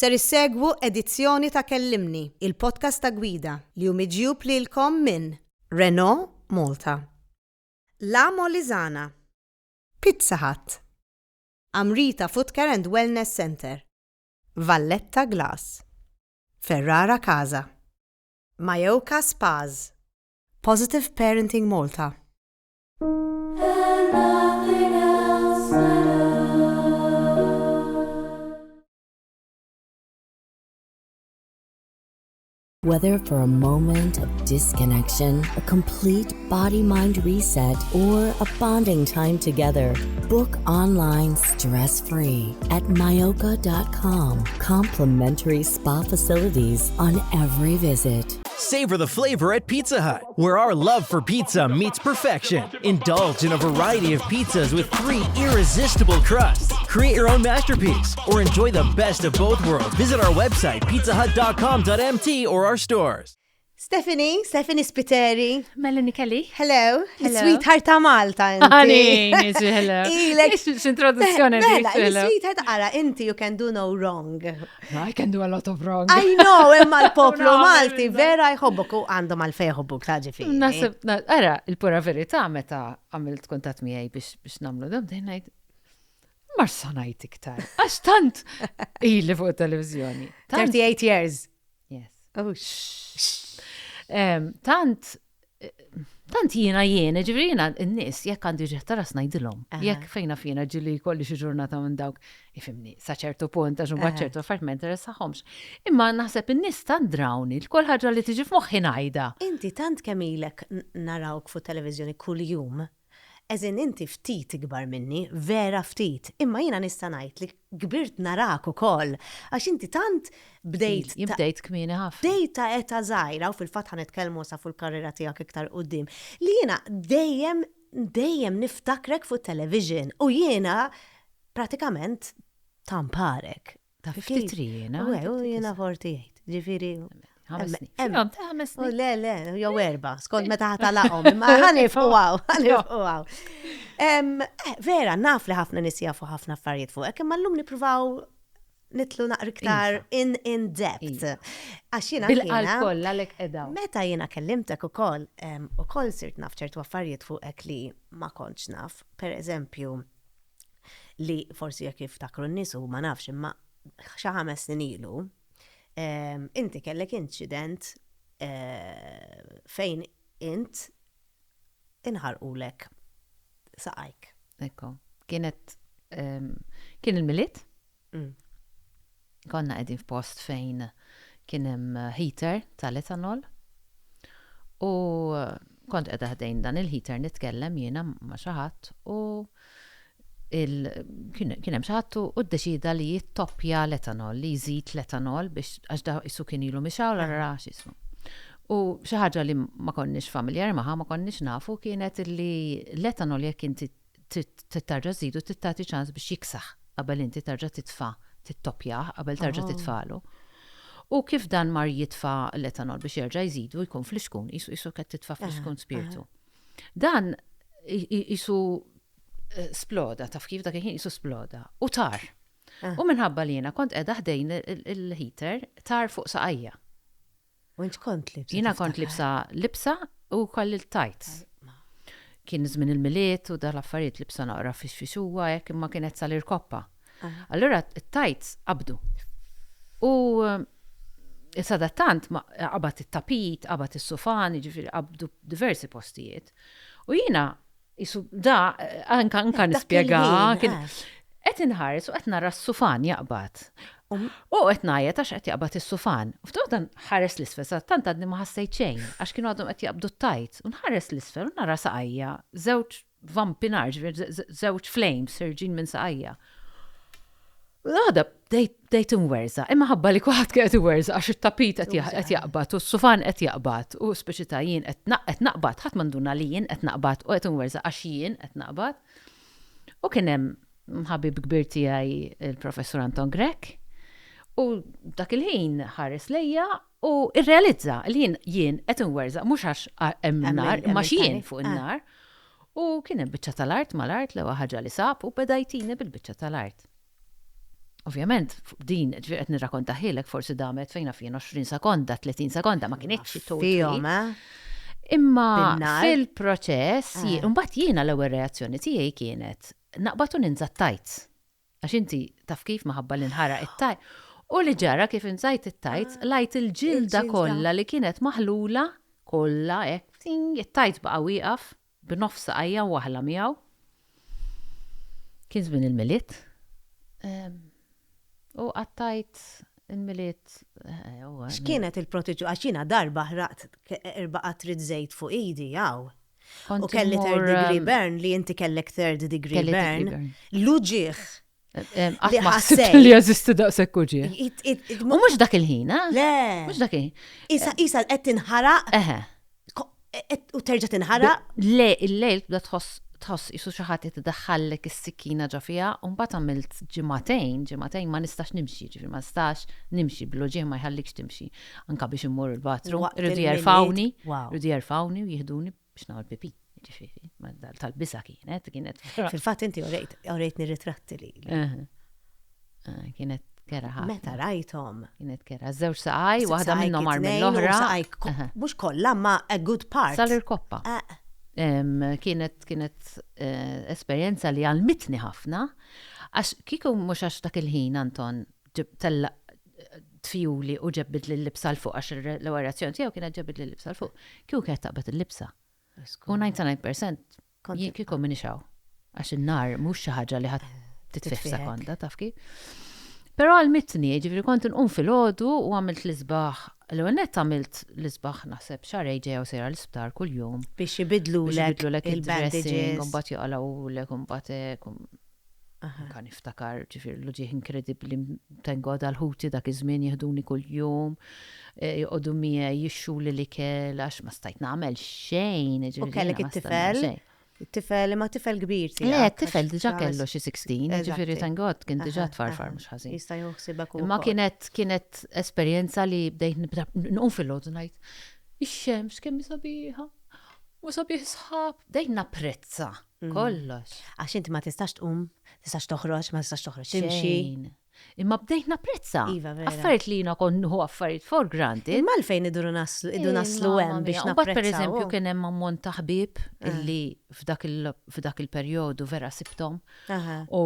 Ser issegwu edizzjoni ta' Kellimni, il-podcast ta' gwida li hu miġjub lilkom minn Renault Malta, La Molizana, Pizza Hut, Amrita Foot Care and Wellness Center, Valletta Glass, Ferrara Casa, Majoka Spas, Positive Parenting Malta. Whether for a moment of disconnection, a complete body-mind reset, or a bonding time together, book online stress-free at Mayoka.com. Complimentary spa facilities on every visit. Savor the flavor at Pizza Hut, where our love for pizza meets perfection. Indulge in a variety of pizzas with 3 irresistible crusts. Create your own masterpiece or enjoy the best of both worlds. Visit our website, pizzahut.com.mt or our stores. Stephanie Spiteri. Melanie Kelly. Hello. Hello. Sweetheart ta' Malta, inti. Honey, hello. Ilek. X'introduzzjoni dik, hello. Sweetheart ara, inti you can do no wrong. I can do a lot of wrong. I know, imma l-poplu No, Malti no. vera jħobbok u għandhom għal-fej jħobbok ta' ġifiri. Nasib, ara, il-pura verità meta għamilt kontat miegħi biex namlu dam, dejnajt, marsa ngħid iktar. Għax tant ili fuq televizjoni. 38 years. Yes. Oh, Tant jiena, ġivrina, n-nis, jekk għandi ġeħtara snajdilom, jekk fejna fina ġili kolli xi ġurnata minn dawk, ifimni, saċertu punt, għaxum ċertu affarijiet ma interessaħomx. Imma naħseb in-nis tant drawni, l-kol ħaġa li tiġi f'moħħi ngħidha. inti tant kemilek narawk fuq televizjoni kull jum. Eżin inti ftit ikbar minni, vera ftit, imma jina nista' ngħid li kbirt narak ukoll, għax inti tant bdejt Jibdejt kmini ħafna. Dejta eta zaħira u fil-fatħa nitkellmu sa fuq il-karriera tiegħek iktar qudiem. Li jiena dejjem niftakrek fuq television u jiena pratikament tamparek. Ta' 53 jiena. U jiena 48, ġifieri. Ħames snin. Le, jew 4, skont meta ħatalaqhom, imma ħanifuaw. Vera, naf li ħafna nies jafu ħafna affarijiet fuq, imma llum nippruvaw nitlu naqra iktar in depth. Għax jiena Bil-alkoll għalek edaw. meta jiena kellimtek ukoll sirt naf ċertu affarijiet fuqek li ma kontx naf. Pereżempju, li forsi jekk jiftakru n-nies u ma nafx imma xi 5 snin ilu, inti kellek incident fejn int inħarqulek saqajk. Ekko, kien il-miliet? Konna qegħdin f'post fejn kien hemm heater tal-etanol u kont qiegħda ħdejn dan il-heater nitkellem jiena ma' xi ħadd u kien hemm xi ħadd u ddeċida li jittoppja l-etanol, li jżid l-etanol biex għax da issu kien ilu mixaw l-ara x'ismu. U xi ħaġa li ma konniex familjari magħha, ma konniex nafu kienet li l-etanol jekk inti tittarġa' żidu tittati ċans biex jiksaħ qabel inti tarġa' titfa' tittoppjah qabel tarġa' titfalu. U kif dan mar jitfa' l-etanol biex jerġa' jżidu jkun fl-iskun, isu qed titfa' fl-iskun spiritu. Dan isu sploda, taf kif dak isu sploda, u tar. U minħabba li jiena kont qiegħda ħdejn il-heater tar fuq saqajja. U int kont libsa? Jiena kont libsa u kolli l-tights. Kien żmien il-miliet u dal-affarijiet libsa naqra fix-fixuwa jekk imma kienet sal-irkoppa. Allura t-tights qabdu. U sadattant qabad it-tapit, qabad is-sofan, jiġifieri qabdu diversi postijiet. U jiena isu da anka nispjega qed inħares u qed nara s-sufan jaqbad. U qed ngħid għax qed jaqbad is-sufan. U ftuħ dan ħares l-isfel, tant għadni ma ħassejt xejn għax kienu għadhom qed jaqbdu t-tajt. U nħares l-isfel u nara saqajja, żewġ vampinar, żewġ flames ħirġin minn saqajja. Għada, dejt inwerza, imma ħabba li kuħat qed iwerza għax it-tapit qed jaqbad u s-sufan qed jaqbad u speċi ta' jien qed naqbad, ħadd m'għanduna li jien qed naqbad u qed inwerza għax jien qed naqbad. U kien hemm ħabib kbir tiegħi il-professur Anton Grek u dak il-ħin ħares lejja u irrealizza li jien qed inwerza mhux għax hemm nar imma x'jien fuq in-nar. U kien hemm biċċa tal-art mal-art l ħaġa li sab u beda jtini bil-biċċa tal-art. Ovvjament, din, qed nirrakkonta ħilek forsi damet fejna fien 20 sekonda, 30 sekonda, ma kienx Fihom, Imma Bin-nar. fil-proċess, mbagħad jiena l-ewwel reazzjoni tiegħi kienet naqbad u ninżad tajts. Għax inti taf kif maħabba l-inħara it-tajt. U li ġara kif inżajt it-tajt, lajt il-ġilda kollha li kienet maħlula kollha hekk, it-tajt baqa' wieqaf b'nofs saqajja waħla miegħu. Kien żmien il-miliet. U għattajt il-miliet. X'kienet il-protiġu għax jiena darba ħraqt 4 trid żejt fuq idi jaw. U kelli third degree burn li inti kellek third degree burn. Luġieħ. Għatma ħassejt. li jazisti daqsek uġi. U mux dak il-ħin, Le. Mux dak il-ħin. Isa qed tinħaraq u terġa' tinħaraq. Le, il-lejl bda tħoss jisu xaħat jitdaħħallek is-sikkina ġafija, u mbagħad għamilt ġimagħtejn ma nistax nimxi, ġifieri ma nistax nimxi bil-loġieħ ma jħallikx timxi. Anka biex immur il-bathroom, irridu jerfawni u jieħduni biex nagħmel pipi. Ġifieri, tal-bisa kienet. Fil-fatt inti orejtni ritratti li. Kienet kera ħafna. Meta rajthom. Kienet kera. Żewġ saqaj, waħda minnhom mar mill-oħra. Mhux kollha ma a good part. Sal-irkoppa. Kienet esperjenza li għalmitni ħafna, għax kiku mux għax dak il-ħin Anton tella tfijuli u ġebbid l-libsa l-fuq, għax l-orazzjoni tiegħu kienet ġebbid l-libsa l-fuq, kiku kienet taqbet il-libsa. U 99% kiku minixaw, għax il-nar mux xaħġa li ħat titfif sekonda, taf kif. Pero għalmitni, ġifiri kont nqum fil-ħodu u għamilt l-isbaħ. L-għonet għamilt l-isbaħ naħseb xarej ġeja u sejra l-isptar kull-jum. Biex jibidlu l-ek il-bandages. Kumbat juqalaw l-ek, kumbat kan iftakar ġifiri l-ġieħ inkredibli tengoda l-ħuti dak iż-żmien jihduni kull-jum. Joqodu mija jixxu li kell għax ma stajt nagħmel xejn. U kellek it-tifel? Tifel, ma tifel kbir tiegħek. Le, tifel diġà kellu xi 16, ġifieri tangod kien diġà tfarfar mhux ħażin. Jista' joħsibek ukoll. Imma kienet esperjenza li bdejt nqum fil-logħdu ngħid ix-xemx kemm sabiħa. U sabiħ sħab, bdejt napprezza kollox. Għax inti ma tistax tqum, tistax toħroġ, ma tistax toħroġ timxi. Imma bdejt napprezza. Iva, vera. Affarijiet li jiena konnu affarijiet for granted. Imma għalfejn idu naslu hemm biex napprezzaw. Per eżempju kien hemm ammont ta' ħbieb illi f'dak il-perjodu vera sibtom. U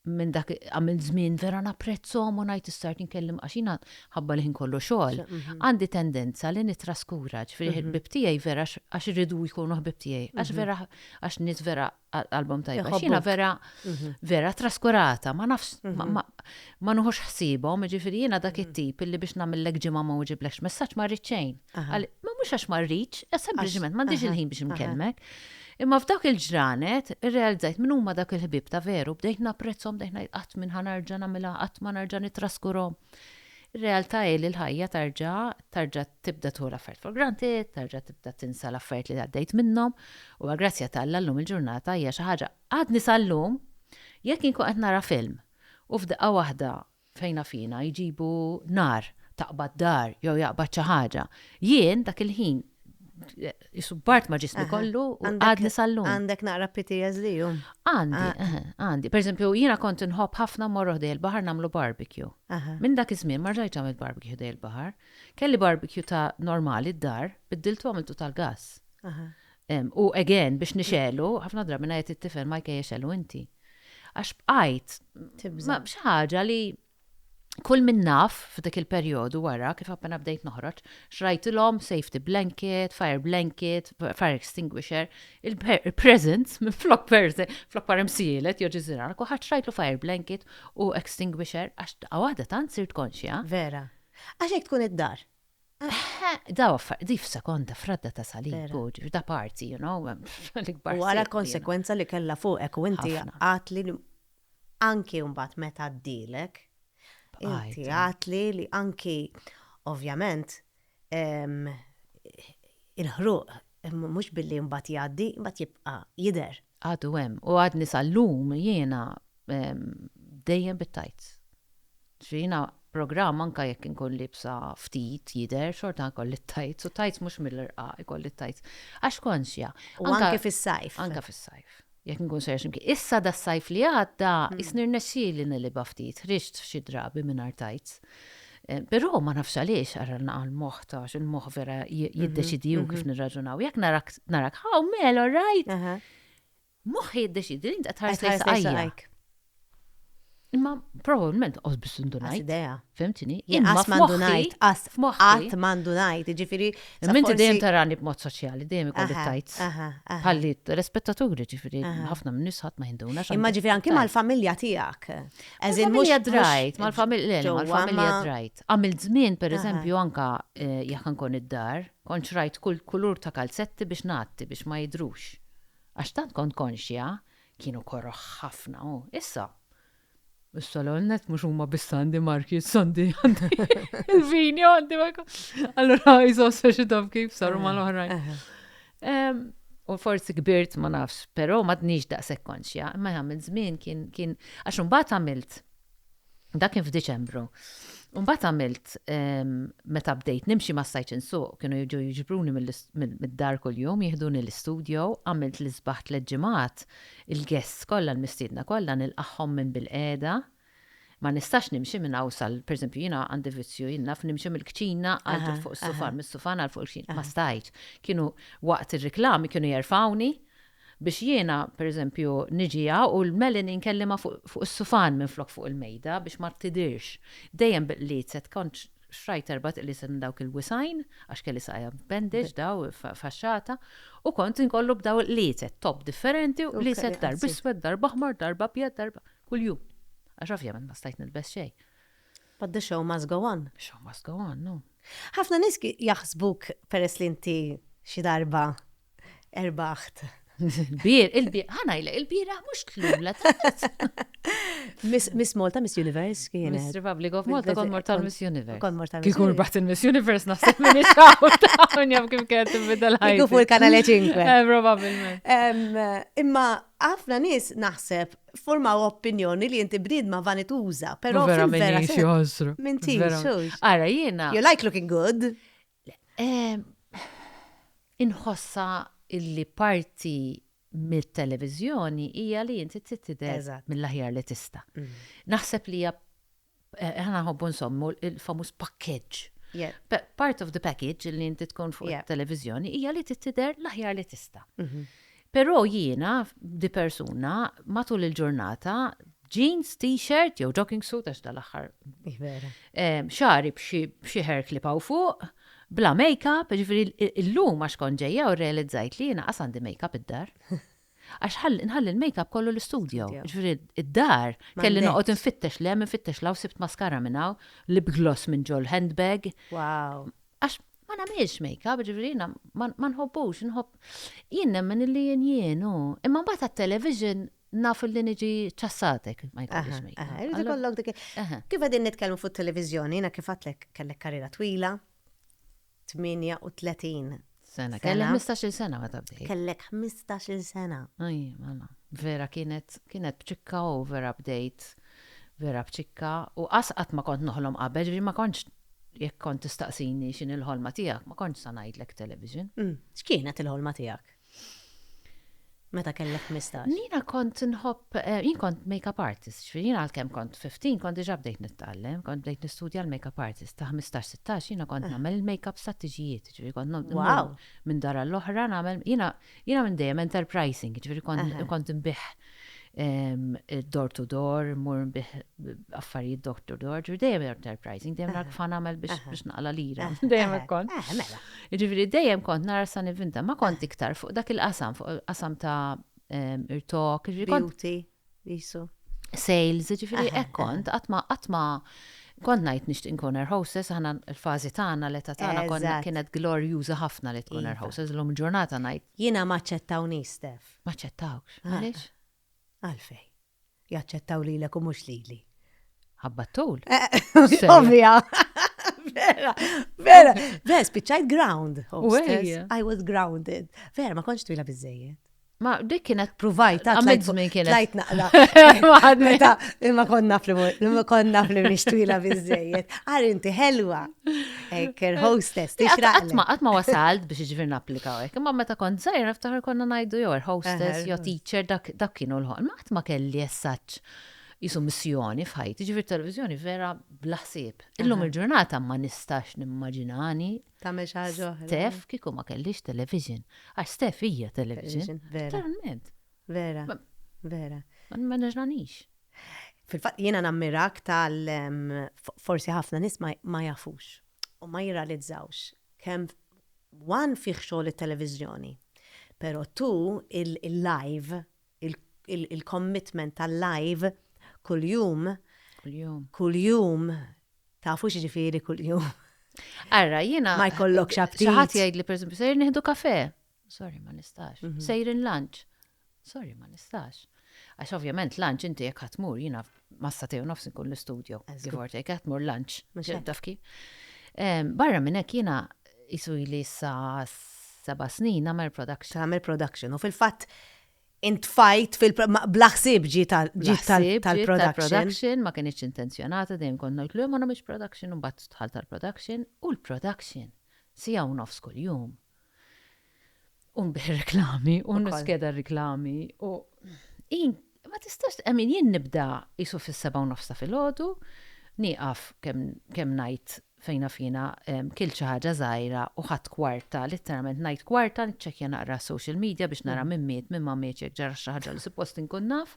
minn dak għamil żmien vera napprezzhom u ngħid istart nkellim għax jiena ħabba li ħin kollu xogħol. Għandi tendenza li nitraskura, ġifieri ħbieb tiegħi vera għax irridu jkunu ħbieb tiegħi. Għax vera għax nies vera album tajba. Jiena vera traskurata, ma nafx ma nuħux ħsibhom, ġifieri jiena dak it-tip illi biex nagħmellek ġimgħa ma wġiblekx messaġġ ma rridx xejn. Ma mhux għax ma rridx, sempliċement m'għandix il-ħin biex nkellmek. Imma f'dawk il-ġranet, irrealizzajt minn huma dak il-ħbib ta' veru, bdejt napprezzhom, bdejt ngħid qatt minn ħanarġa' nagħmilha, qatt ma narġa' nittraskurhom. Ir-realtà hi li l-ħajja tarġa' tibda tħu l-affarijiet for granted, tarġa' tibda tinsa l-affarijiet li għaddejt minnhom, u għagrazzja tal-Alla llum il-ġurnata hija xi ħaġa għadni sal-lum jekk inkun qed nara film u f'daqqa waħda fejna fina jġibu nar taqbad dar jew jaqbad xi ħaġa. Jien dak il-ħin jisubbart ma ġismi kollu u għadni sal-lum. Għandek naqra PTSD jum? Għandi. Per eżempju, jiena kont nħobb ħafna morru ħdej il-bahar namlu barbecue. Minn dak iż-żmien ma rġajtx għamilt barbecue ħdej il-bahar. Kelli barbecue ta' normali d-dar, biddiltu għamiltu tal-gas. U again biex nixelu, ħafna drabi ngħid it-tifel ma jkejjexelu inti. Għax bqajt b'xi ħaġa li kull min naf f'dik il-perjodu wara kif appena bdejt noħroġ, xrajtilhom safety blanket, fire blanket, fire extinguisher, il-presents minn flok paremsielet jew ġiżirar, kulħadd xrajtlu fire blanket u extinguisher għax waħda tant sirt konxja. Vera. Għax hekk tkun id-dar. Daw di f'sekonda fradda ta' salib, da parti, you know, l-ikbar. U għala konsekwenza li kellha fuqek u inti għatli anki mbagħad meta għaddilek. Inti għatli li anki, ovvjament, il-ħruq, mux billi mbagħad jgħaddi, mbagħad jibqa' jidher. Għadu hemm, u għadni sal-lum jiena dejjem bit-tajts. Ġina programm anka jekk inkun libsa ftit jidher, xorta nkolli t-tajts, u tajts mhux mill-irqa' ikolli t-tajts. Għax konxja. U anke fis-sajf. Anke fis-sajf. jekk nkun serja ximkien. Issa da s-sajf li għadda, isnir nexxieli nilliba ftit, rixt f'xi drabi mingħajr tajts. Però ma nafx għaliex għarra l-moħ ta' il-moħ vera jiddeċidiju kif nirraġunaw. Jekk narak, how mel, all right? Moħ jiddeċidi, inti għatħares lejs għajja. Imma probablement osbis ndunajt. Idea. Fimtini? As mandunajt, għat mandunajt, ġifiri. Minti dejjem tarani b'mod soċjali, dejjem ikolli tajt. Palli respettaturi ġifiri, ħafna minn nisħat ma jinduna. Imma ġifiri anki mal-familja tijak. Mal-familja drajt, mal-familja drajt. Għamil żmien, per eżempju, anka jekk nkun id-dar, konċ rajt kull kulur ta' kalzetti biex natti, biex ma jidrux. Għax tant kont konxja, kienu korroħ ħafna, issa. Is-salonnet mux huma bis-sandi marki, sandi għandi il-vinja għandi ma. Allora jizossu xidab kif saru mal-oħrajn. U forsi kbirt ma nafx, pero ma d-nix daqsek konxja. Ma jgħamil żmien kien, għax mbagħad għamilt, da kien f'Diċembru. Mbagħad għamilt meta bdejt nimxi ma stajtx insuq, kienu jiġu jiġbruni mid-dar kuljum, jieħduni l-istudio, għamilt li sbaħt l-ġimgħat il-guests kollha l-mistiedna kollha nilqaħħom minn bil-qiegħda. Ma nistax nimxi minn awsal, per esempio, jiena għandi vizzju jinnaf nimxi mill-kċina għal fuq is-sufan, mis-sufan għal fuq il-kċina, ma stajtx. Kienu waqt ir-riklami kienu jerfawni biex jiena, per eżempju, niġija u l-melin inkellima fuq is-sufan minn flok fuq il-mejda biex ma tidirx. Dejjem bil-litzet kont xrajt erbat li sen dawk il-wisajn, għax kelli saqja bandage daw faxxata, u kont inkollu b'daw il-litzet top differenti u litzet darba iswed, darba ħmar, darba bjed, darba kull-jum. Għax ovvjament ma stajt nilbes xej. But the show must go on. Show must go on, no. Ħafna niski jaħsbuk peress li inti xi darba erbaħt. ħanajla, il-bira mux klula. Miss Malta, Miss Universe, kienet. Miss Republic of Malta, kon mortal Miss Universe. Kon mortal Miss Kikun baħt il-Miss Universe, naħseb minn iċċaw, unjab kif kienet t-bidda l-ħajt. Kiku fuq il-kanale 5. Probabilment. Imma ħafna nis naħseb formaw opinjoni li inti bnidma vanituża, pero fil-vera. Minti, xux. Ara, jiena. You like looking good. Inħossa illi parti mit-televizjoni hija li inti tittider mill-aħjar li tista. Naħseb li ħana ħobbu nsommu il-famuż package. Part of the package li inti tkun fuq il-televizjoni hija li tittider l-aħjar li tista. Però jiena di persuna matul il-ġurnata jeans, t-shirt, jew jogging suit għax dal-aħħar. Xari b'xi hair clip hawn fuq. Bla make-up, ġifiri l-lum għax kon ġeja u realizzajt li jina għasandi make-up id-dar. Għax nħalli l-make-up kollu l-studio. Ġifiri id-dar, kelli noqot nfittex law sibt maskara minnaw, lip gloss minn ġol handbag. Wow. Għax ma namiex make-up, ġifiri jina ma nħobbux, jina minn li jenu. Imma mbagħad għat-television nafu li niġi ċassatek, ma jkollix make-up. Kif għedin nitkellmu fuq televizjoni, jina kif għatlek kellek karriera twila, 38 sena. Kellek 15 sena ma tabdej. Kellek 15 sena. Aj, mala. Vera kienet bċikka u vera bdejt. Vera bċikka. U asqat ma kont noħlom qabel, ġifieri ma kontx jekk kont tistaqsini x'in il-ħolma tiegħek, ma kontx sa ngħidlek television. X'kienet il-ħolma tiegħek? Meta kellek 15? Nina kont nħobb, jien kont make-up artist, jien għal-kem kont 15, kont diġà bdejt nittallem, kont bdejt nistudja l-make-up artist, ta' 15-16, jina kont nagħmel il-make-up strategijiet, ġifieri kont minn dara l-oħra nagħmel, jina minn dejjem enterprising, ġifieri kont nbih door to door, mur nbih affarijiet door to door, ġifieri dejjem enterprising, dejjem rak fan nagħmel biex naqla lira, dejjem kont. Ġifieri dejjem kont nara sa nivinta, ma kont iktar fuq dak il-qasam, fuq il-qasam ta' irtok, beauty, visu. Sales, ġifieri hekk kont, għatma kont ngħid nixtieq nkun air hostess, aħna l-fażi tagħna l-età tagħna kienet glorjuża ħafna li tkun air hostess, l-lum ġurnata ngħid. Jiena ma ċettawni Stef. Ma ċettawx, għaliex? Għalfej. Jaċċettaw lilek u mhux lili. Ħabbattul. Ovvja. Vera, spiċċajt ground. I was grounded. Vera, ma konċ twila biżejjed. Ma dik kienet Provajta, għamilt żmien kienet. tlajt naqla. Meta, imma konna fl-mishtwila bizzejiet. Għar inti ħelwa. Eker hostess, tixraq. Għatma wasalt biex ġifir naplikaw. Imma meta kont zaħir, naftaħar konna najdu jew hostess, jew teacher, dak kienu l-ħol. Ma għatma kelli jessaċ jisu missjoni fħajti, ġifir televizjoni vera blaħsib. Illum il-ġurnata ma nistax nimmaġinani. Tamel xaġa oħra. Steph kiku ma kellix television. Għax Steph hija television. Vera. Talment. Vera. Vera. Ma neġranix. Fil-fatt jiena nammirak forsi ħafna nis ma jafux u ma jirrealizzawx kemm fih xogħol it-televiżjoni. Però tu il-live, il-commitment tal-live kull-jum, tafux ġifieri kull-jum. Arra, jiena Ma jkollokx aptit. Xaħat jgħid li, per esempio, sejr nieħdu kafe. Sorry, ma nistax. Sejrin lunch. Sorry, ma nistax. Għax ovvjament lunch inti jekk ħatmur, jiena massa tew nofs nkun l-studio. Give or take, ħatmur lunch. Taf kif? Barra minn hekk jiena isu li sa 7 snin nagħmel production. U fil-fatt intfajt blaħsib ġi tal-production. Ma kienx intenzjonata, dejjem konna jtlu ma nagħmilx production u mbagħad tħal tal-production u l-production sija u nofs kuljum. U nbih reklami, u niskeda reklami u ma tistax jien nibda isu fis-7 u nofs ta' filgħodu, nieqaf kemm ngħid fejna fina kill xi ħaġa żgħira u ħadd kwarta, litteralment ngħid kwarta, niċċekkja naqra social media biex nara min miet, min ma mietx jekk ġara xi ħaġa li suppost inkun naf.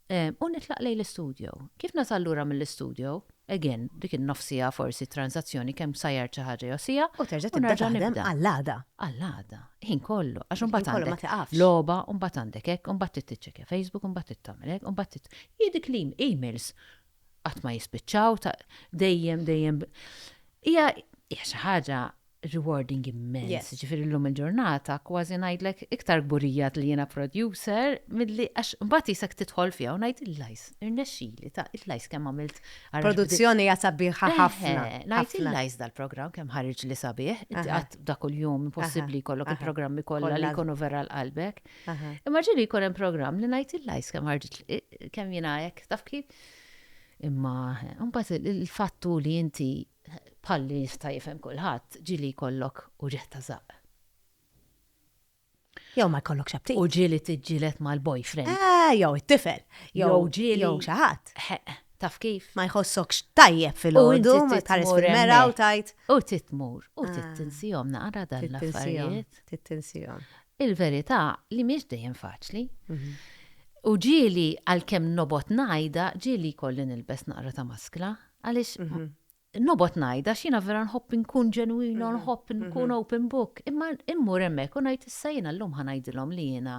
U nitlaq lejn l-istudio. Kif nasal lura mill-istudio? Again, dik in-nofsija forsi transazzjoni kemm sajjar xi ħaġa jew sija. U terġa' tibda taħdem għall-għada. Għall-għada. Ħin kollu. Għax imbagħad kollu ma għandek tiqafx. logħba, u mbagħad għandek hekk, u mbagħad titċekkja Facebook, u mbagħad tagħmel hekk, u mbagħad jidik li emails qatt ma jispiċċaw dejjem. Hija xi ħaġa rewarding immens. Ġifieri llum il-ġurnata kważi ngħidlek iktar gburijat li jiena producer milli għax mbagħad isek tidħol fiha u ngħid il-lajs. Irnexxieli ta' il-lajs kemm għamilt. Produzzjoni hija sabiħa ħafna. Ngħid il-lajs dal-programm kemm ħareġ li sabiħ. Qatt da kuljum impossibbli jkollok il-programmi kollha li jkunu vera l-qalbek. Imma ġieli jkun hemm programm li ngħid il-lajs kemm ħarġet kemm jiena hekk taf kif. Imma mbagħad il-fattu li inti palli jista' jifhem kulħadd ġieli jkollok uġieħ ta' żaq. Jew ma jkollok xabtit. U ġieli tiġġieled mal-boyfriend. Jew it-tifel. Jew ġieli. Jew xi ħadd. Taf kif? Ma jħossokx tajjeb fil-ħodu, ma tħares fil-mera u tajt. U titmur, u tittinsihom naqra dan l-affarijiet. Tittinsihom. Il-verità li mhix dejjem faċli. U ġieli għalkemm nobot ngħidha, ġieli jkolli nilbes naqra ta' maskla, għaliex nobot ngħidha x'jiena vera nħobb inkun ġenwina, nħobb inkun open book, imma immur hemmhekk u ngħid issa jiena llum ħanajdilhom li jiena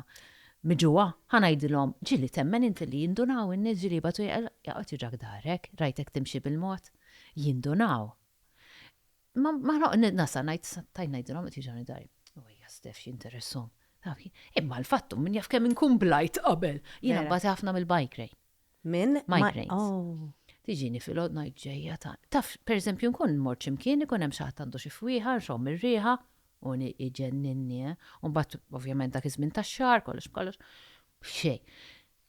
miġuwa, ħanajdilhom ġieli temmen inti li jindunaw in-nies ġieli batu jaqgħod jiġak darek, rajtek timxi bil-mod, jindunaw. Ma nasa ngħid tajn ngħidilhom qed jiġani dar. U hija Steph x'interessahom. Imma l-fattu minn jaf kemm inkun blajt qabel. Jiena mbagħad ħafna mill-bike rain. Min? Migraines. Tiġini fil-għod ngħid ġejja ta' taf, pereżempju nkun mort x'imkien ikun hemm xi ħadd għandu xi fwieħa, nxomm ir-rieħa u iġenninni. U mbagħad ovvjament dak iż-żmien tax-xahar kollox. Xejn.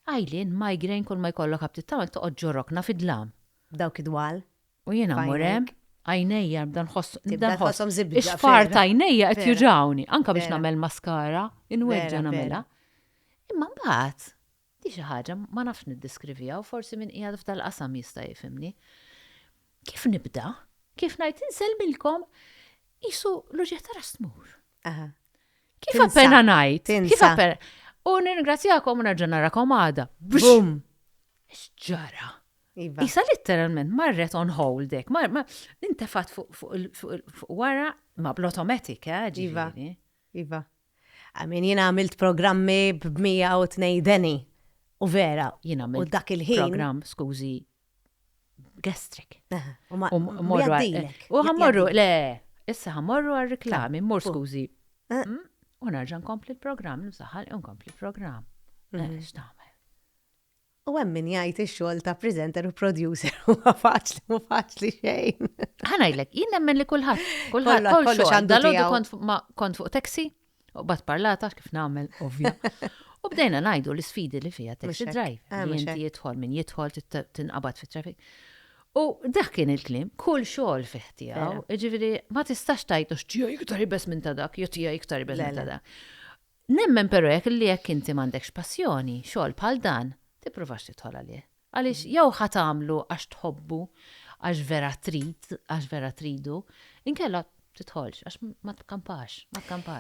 Għajlin migraine kull ma jkollok ħabtit tagħmel toqgħod ġorrokna fid-dlam. Dawk id-dwal. U jiena murem għajnejja nibda nħossom zibda. Ix-far ta' għajnejja qed juġawni, anke biex nagħmel maskara, inweġġa nagħmilha. Imma mbagħad di xi ħaġa ma nafx niddiskrivija u forsi min qiegħed f'dal-qasam jista' jifhimni. Kif nibda? Kif ngħid insellmilkom isu l-uġieħ ta' rastmur. Kif appena ngħid? Kif appena? U nirringrazzjakom u nerġa' narakom għada. Bum! X'ġara? Isa literalment marret on hold dek, intefat fuq wara ma bl-automatic, ġifieri. Iva. Għamin jina għamilt programmi b-102 deni. U vera. Jina għamilt dak il-ħin. Program, skużi, gastric. U ħammorru, le, issa ħammorru għal-reklami, mor skużi. U narġa nkompli l-program, nsaħal nkompli l-program. X'tagħmel? U għemmin jgħid ix-xogħol ta' presenter u producer u faċli xejn. Ħanajlek, jien nemmen li kulħadd xogħol. Dal-għodu kont fuq taxi, U bat parlata kif nagħmel ovvja. U bdejna ngħidu l-isfidi li fiha taxi driver. Li inti jidħol min jidħol tinqabad fit-traffic. U dak kien il-klim, kull xogħol fih tiegħu. Ġifieri ma tistax tgħidux ġija iktar ibes minn ta' dak, jew tija iktar ibes minn ta' dak. Nemmen però jekk li jekk inti m'għandekx passjoni, xogħol bħal dan, tippruvax tidħol għalih. Għaliex jew ħatamlu għax tħobbu, għax vera tridu, inkella titħolx, għax ma tkampax.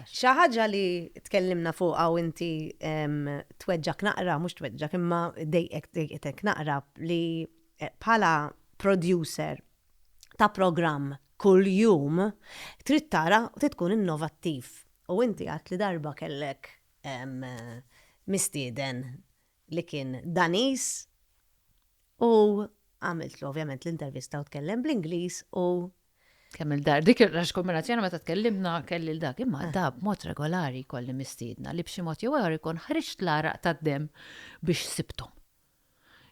Xi ħaġa li tkellimna fuqha u inti tweġġak naqra, mhux tweġġak imma dejqek naqra li bħala producer ta' programm kull jum trid tara u tkun innovattiv. U inti għat li darba kellek mistieden li kien Danis u għamiltlu ovvjament l-intervista u tkellem bl-Ingliż u kemm il-dar, dik il-rax kombinazzjoni meta tkellimna kelli l-dak, imma da b'mod regolari kolli mistiedna li b'xi mod jew ikun ħriġt l-araq tad-dem biex sibtom.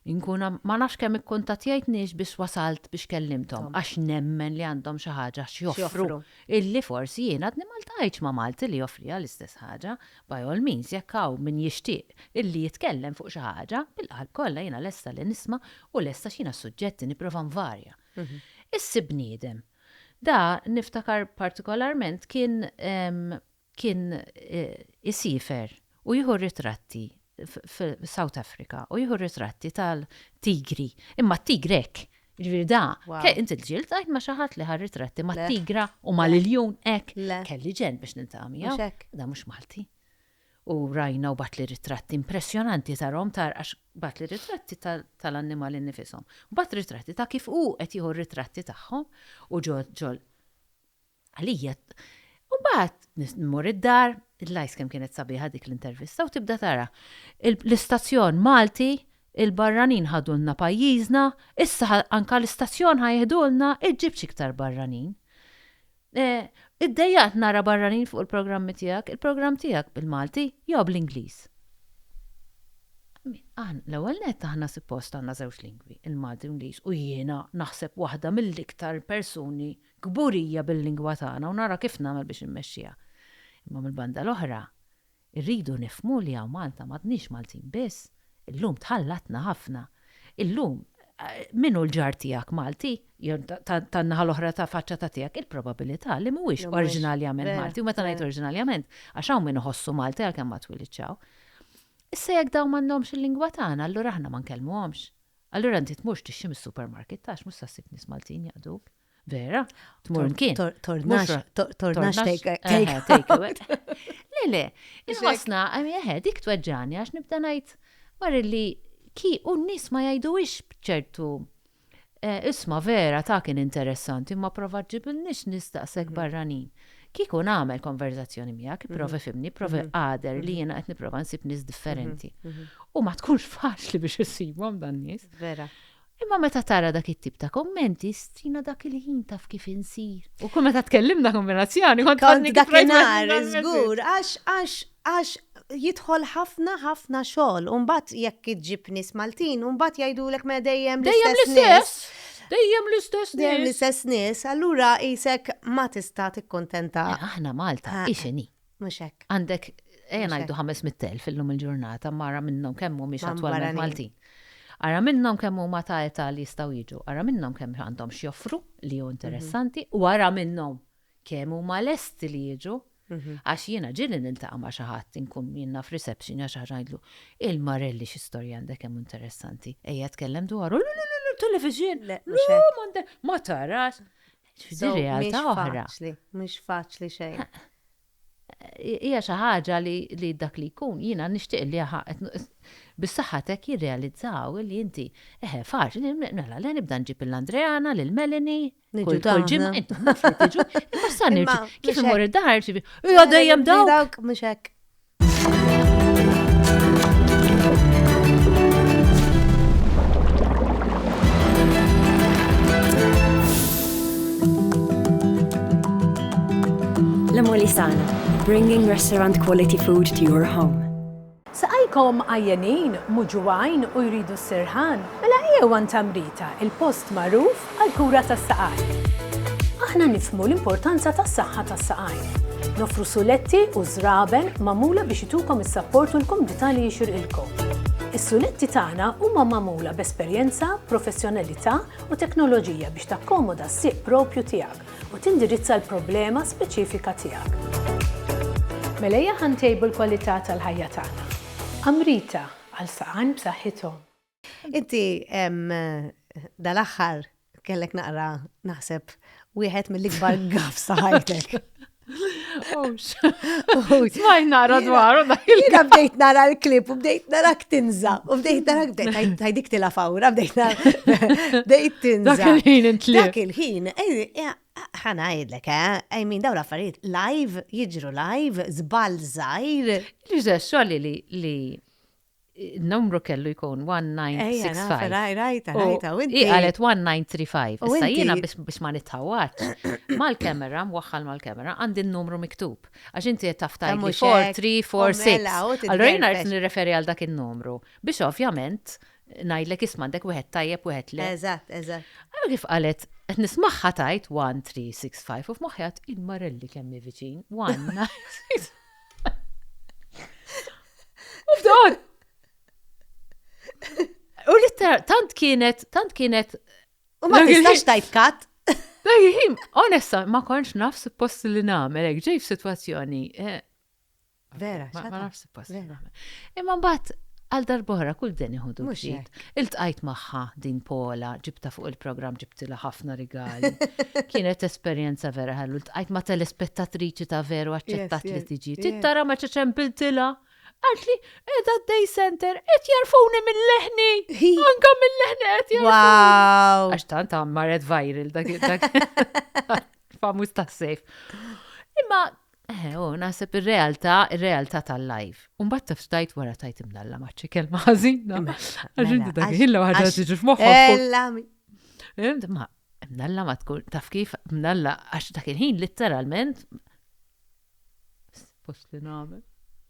Inkuna ma nafx kemm ikkuntattjajtniex biex wasalt biex kellimtom għax nemmen li għandhom xi ħaġa x'joffru illi forsi jien għadni Maltajtx ma' Malti li joffri l-istess ħaġa, by all means jekk hawn min jixtieq illi jitkellem fuq xi ħaġa, bil-qalb kollha jiena lesta li nisma' u lesta x'jiena suġġetti nipprova nvarja. Issi bniedem. Da niftakar partikolarment kien isifer u jieħu ritratti f-South Africa u jieħu ritratti tal-tigri, imma t-tigrek. Ġviri da, inti l-ġilt għajt ma xaħat li ħar ritratti ma t-tigra u ma l-iljun ek. Kelli ġen biex nintamijaw. Da mux Malti. U rajna u bat li ritratti impressjonanti tarom għax bat li ritratti tal-annimali nifisom. Bat ritratti ta' kif u qed jieħu ritratti tagħhom u ġol għalija. U bat nmur id-dar, il-lajs kem kienet sabiħa dik l-intervista u tibda tara. L-istazzjon Malti, il-barranin ħadulna pajjiżna, issa anka l-istazzjon ħajħdulna iġġib iktar barranin. Id-dejjaqt nara barranin fuq il-programmi tiegħek, il-programm tiegħek bil-Malti jew bl-Ingliż. L-ewwel nett aħna suppost għandna żewġ lingwi, il-Malti u l-Ingliż, u jiena naħseb waħda mill-iktar persuni kburija bil-lingwa tagħna u nara kif nagħmel biex immexxiha. Imma mill-banda l-oħra, irridu nifhmu li hawn Malta m'għadniex Maltin biss, illum tħallatna ħafna. Illum minnu l-ġar tiegħek Malti, tan-naħa l-oħra ta' faċċa ta' tiegħek, il-probabilità li mhuwiex oriġinaljament Malti, u meta ngħid oriġinaljament, għax hawn min iħossu Malti għalkemm ma twilidċaw. Issa jekk dawn m'għandhomx il-lingwa tagħna, allura aħna ma nkellmuhomx. Allura inti tmurx tixxi mis-supermarket tax mhux sassib nies Maltin jaqduk. Vera? Tmur kien. Tornax take. Le, il-ħosna, dik tweġġani għax nibda ngħid wara li u n-nies ma jgħidux b'ċertu isma' vera ta' kien interessanti, ma prova ġibilniex nistaqsek barranin. Kieku nagħmel konverzazzjoni miegħek, provi fimni, provi għader li jiena qed nipprova nsib nies differenti. U ma tkunx faċli biex isibhom dan nies. Vera. Imma meta tara dak it-tip ta' kommenti, stina dak il ħin taf kif insir. U kull meta tkellimna kombinazzjoni, kont dakinhar żgur għax jidħol ħafna xogħol u mbagħad jekk iġġib nies Maltin u mbagħad jgħidulek ma dejjem l-istess. Dejjem l-istess nies, allura qisek ma tista' tikkuntenta. Aħna Malta ixeni. Mhux hekk. Għandek ngħidu 500,000 fil-lum il-ġurnata mara minnhom kemm mhumiex attwalment Maltin. Ara minnhom kemm huma ta' età li jistgħu jiġu, ara minnhom kemm għandhom x'joffru li hu interessanti u ara minnhom kemm huma lesti li jiġu. Għax jiena ġieli niltaqa' ma' xi ħadd inkun jiena f'reception għax ngħidlu il-Marelli x'istorja għandek hemm interessanti. Ejja tkellem dwaru television. Ma tarax. Realtà oħra. Mhux faċli xejn. Hija xi ħaġa li dak li jkun jiena nixtieq li bis-saħħatek jirrealizzaw li inti faċli nagħla li nibda nġib l-Andreana lil Melanie kull ġimgħa intom tiġu imma sa nirġi kif imur id-dar ġibi hija dejjem dawk mhux hekk. La Molisana, bringing restaurant quality food to your home. Saqajkom għajjenin, muġuwajn u jridu s-sirħan, mela ejjew Tamrita, il-post magħruf għal-kura tas-saqaj. Aħna nifhmu l-importanza tas-saħħa tas-saqaj. Nofru suletti u żraben magħmula biex itukom is-sapport u l-komodità li jixirqilkom. Is-suletti tagħna huma magħmula b'esperjenza, professjonalità u teknoloġija biex takkomoda s-sieq propju tiegħek u tindirizza l-problema speċifika tiegħek. Mela ejja ħantejbu l-kwalità tal-ħajja tagħna. Amrita għal saqan b'saħħithom. Inti dal-aħħar kellek naqra naħseb wieħed mill-ikbar gaf saħajtek. Smaj nara dwaru Jina bdejt nara l-klip u bdejt nara tinza. U bdejt nara ħajdik tila fawra, bdejt tinza. Dak il-ħin intlib. Dak il-ħin, ħana għidlek, min daw l-affarijiet live, jiġru live, zbal zaħir. Li ġeċċolli li n-numru kellu jkun 1965. Rajta, u inti. Għalet 1935. Issa jiena biex ma nittawaċ. Mal-kamera, mwaxħal mal-kamera, għandi n-numru miktub. Għax inti taftajt li 4346. Allora jiena rrit nirreferi għal dak il-numru. Biex ovvjament, najdlek ismandek wieħed tajjeb wieħed le. Eżatt. Għallu kif għalet, qed nismaħħa tajt 1365 u f'moħħjat il-marelli kemmi viċin 1965. U f'dan! U li tant kienet. U ma tistax tajt kat? Dajjim, onesta, ma konx nafs post li namel, ġej f'sitwazzjoni. Vera, ma nafs post li namel. Imma mbagħad għal darbora kull den iħudu bġid. Iltqajt magħha din Pola, ġibta fuq il-programm ġibtila ħafna rigali. Kienet esperjenza vera ħallu, iltqajt ma telespettatriċi ta' veru aċċettat li tiġi. Tittara ma ċeċempiltila. Għaltli, edha d-day center, jarfuni mill-leħni. Anka mill-leħni jarfuni. Wow. Għax tant marret viral dak famus ta' sejf. Imma, nasib il-realtà tal-live. Umbat tafstajt wara tajt imnalla maċċi kelma ħażina. Għaxinti dak illa waħda tiġi f'moħħok. Ma, imnalla ma tkun, taf kif imnalla, għax dak il-ħin literalment. Post li namel.